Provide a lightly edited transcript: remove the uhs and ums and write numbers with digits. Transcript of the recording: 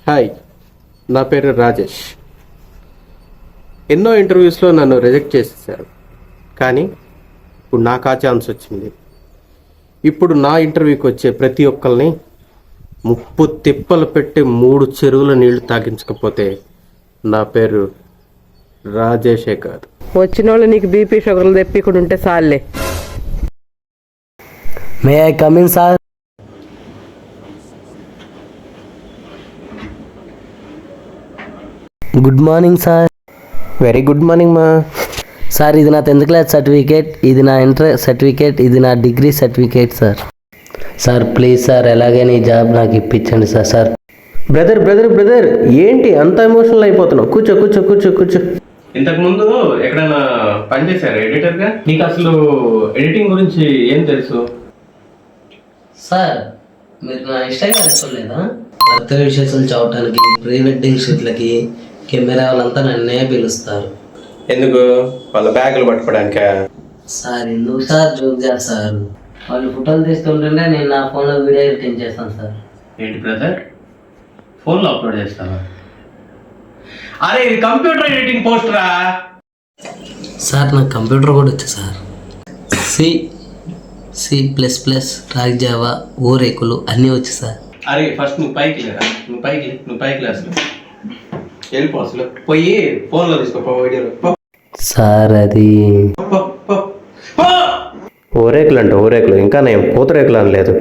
Hi, నా పేరు రాజేష్. ఎన్నో ఇంటర్వ్యూస్లో నన్ను రిజెక్ట్ చేసేసారు, కానీ ఇప్పుడు నాకు ఆ ఛాన్స్ వచ్చింది. ఇప్పుడు నా ఇంటర్వ్యూకి వచ్చే ప్రతి ఒక్కరిని ముప్పు తిప్పలు పెట్టి 3 చెరువుల నీళ్లు తాగించకపోతే నా పేరు రాజేషే కాదు. వచ్చిన వాళ్ళు నీకు బీపీ షుగర్లు తెప్పికుండా ఉంటే సార్లే. May I come in sir? Good morning sir. Very good morning మా. సార్ ఇది నా 10th క్లాస్ సర్టిఫికేట్, ఇది నా ఇంటర్ సర్టిఫికేట్, ఇది నా degree certificate sir. Sir please sir ఎలాగైనా ఈ జాబ్ నాకు ఇప్పించండి sir. Sir brother brother brother ఏంటి అంత ఎమోషనల్ అయిపోతున్నావు? కూర్చో కూర్చో కూర్చో కూర్చో. ఇంతకుముందు ఎక్కడైనా పనిచేశారు ఎడిటర్గా? నీకు అసలు ఎడిటింగ్ గురించి ఏం తెలుసు? సార్ మీరు నా ఇన్స్టాగ్రామ్ చూడలేదా? బర్త్డే విశేషాలు చూడటానికి, ప్రీ వెడ్డింగ్ షూట్లకి కెమెరా వాళ్ళంతా నన్నే పిలుస్తారు. ఎందుకు? వాళ్ళ బ్యాగులు పట్టుకోవడానికా? సార్ ఎందుకు సార్ జోక్ చేస్తారు? వాళ్ళు ఫోటోలు తీస్తుంటుంటే నేను నా ఫోన్లో వీడియో ఎడిటింగ్ చేస్తాను సార్. ఏంటి బ్రదర్, ఫోన్లో అప్లోడ్ చేస్తావా? అరే ఇది కంప్యూటర్ ఎడిటింగ్ పోస్టరా? సార్ నాకు కంప్యూటర్ కూడా వచ్చు సార్. C++, రాక్ జావా, ఓరేకులు అన్నీ వచ్చు సార్. అరే ఫస్ట్ నువ్వు పైకి లేరా, నువ్వు పైకి లే అసలు. వెళ్ళిపో అసలు, పోయి ఫోన్లో తీసుకో వీడియోలో. సార్ అది ఓరేకులు అంటే ఓరేకులు, ఇంకా నేను పూతరేకులు అనలేదు.